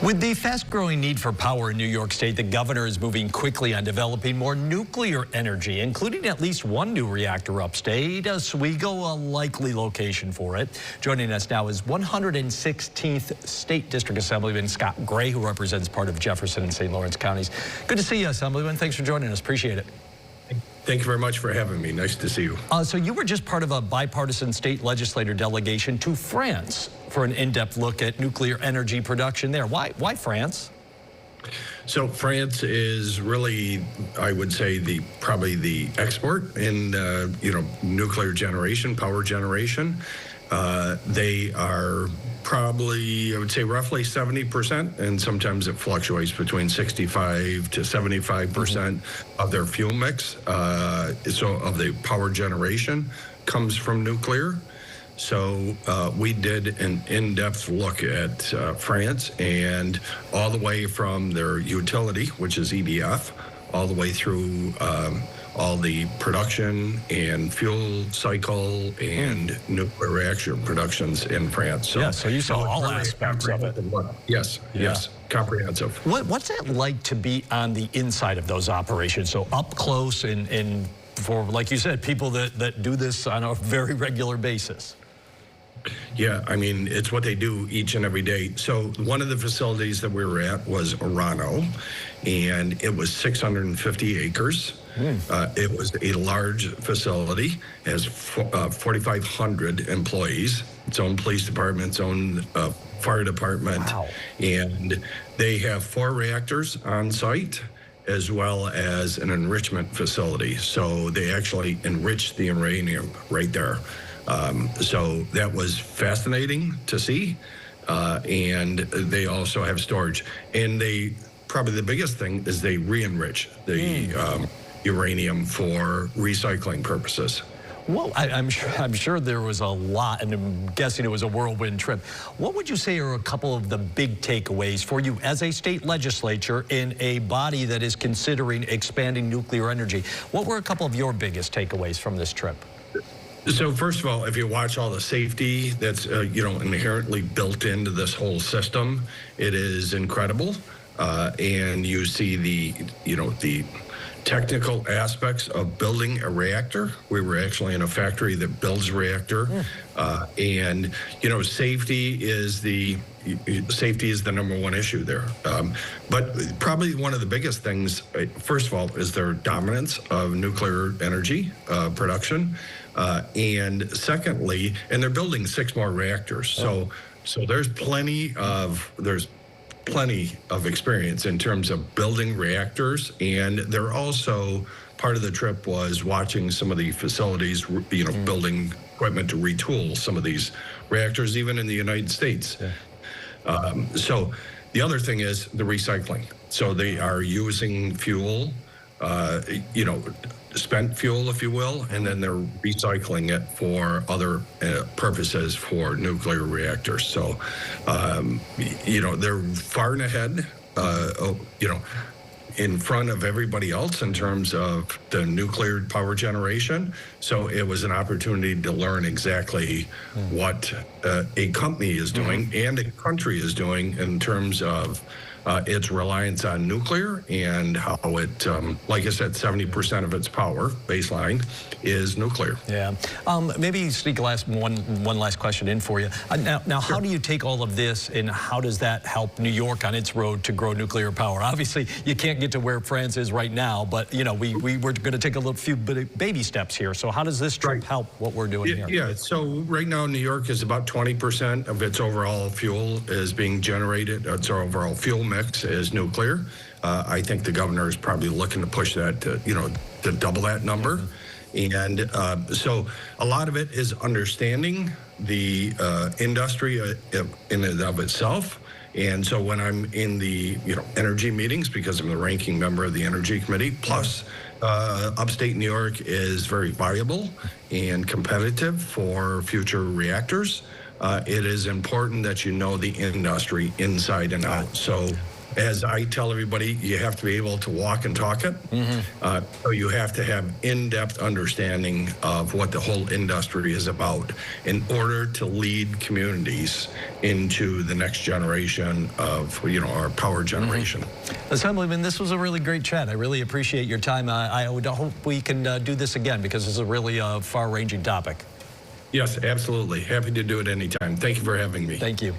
With the fast-growing need for power in New York State, the governor is moving quickly on developing more nuclear energy, including at least one new reactor upstate, Oswego, a likely location for it. Joining us now is 116th State District Assemblyman Scott Gray, who represents part of Jefferson and St. Lawrence counties. Good to see you, Assemblyman. Thanks for joining us. Appreciate it. Thank you very much for having me. Nice to see you. So you were just part of a bipartisan state legislator delegation to France for an in-depth look at nuclear energy production there. Why France? So France is really, I would say, probably the expert in nuclear generation, power generation. They are probably, I would say, roughly 70%, and sometimes it fluctuates between 65 to 75% of their fuel mix. So of the power generation comes from nuclear. So we did an in-depth look at France, and all the way from their utility, which is EDF, all the way through all the production and fuel cycle and nuclear reactor productions in France. So, yeah, so you saw all aspects of it. Yes, yes, comprehensive. What's that like to be on the inside of those operations? So up close and for, like you said, people that do this on a very regular basis. Yeah, I mean, it's what they do each and every day. So one of the facilities that we were at was Orano, and it was 650 acres. It was a large facility, has 4,500 employees, its own police department, its own fire department. Wow. And they have 4 reactors on site, as well as an enrichment facility. So they actually enrich the uranium right there. So that was fascinating to see. And they also have storage. And probably the biggest thing is they re-enrich the uranium for recycling purposes. Well, I'm sure there was a lot, and I'm guessing it was a whirlwind trip. What would you say are a couple of the big takeaways for you as a state legislature in a body that is considering expanding nuclear energy? What were a couple of your biggest takeaways from this trip? So first of all, if you watch all the safety that's inherently built into this whole system, it is incredible, and you see the technical aspects of building a reactor. We were actually in a factory that builds a reactor, and safety is the number one issue there. But probably one of the biggest things, first of all, is their dominance of nuclear energy production. And secondly, and they're building 6 more reactors. So there's plenty of experience in terms of building reactors. And they're also, part of the trip was watching some of the facilities, building equipment to retool some of these reactors, even in the United States. Yeah. So the other thing is the recycling. So they are using fuel, spent fuel, if you will, and then they're recycling it for other purposes for nuclear reactors. So, they're far and ahead, in front of everybody else in terms of the nuclear power generation. So it was an opportunity to learn exactly what a company is doing and a country is doing in terms of its reliance on nuclear and how it, like I said, 70% of its power baseline is nuclear. Yeah. Maybe sneak one last question in for you. Now, sure. How do you take all of this and how does that help New York on its road to grow nuclear power? Obviously, you can't get to where France is right now, but we were going to take a few baby steps here. So how does this trip help what we're doing here? Yeah. So right now, New York is about 20% of its overall fuel is being generated. Its overall fuel mix is nuclear. I think the governor is probably looking to push that to double that number. And so a lot of it is understanding the industry in and of itself. And so when I'm in the energy meetings, because I'm the ranking member of the Energy Committee, plus upstate New York is very viable and competitive for future reactors. It is important that you know the industry inside and out. So as I tell everybody, you have to be able to walk and talk it. So you have to have in-depth understanding of what the whole industry is about in order to lead communities into the next generation of, our power generation. Assemblyman, this was a really great chat. I really appreciate your time. I would hope we can do this again because it's a really far-ranging topic. Yes, absolutely. Happy to do it anytime. Thank you for having me. Thank you.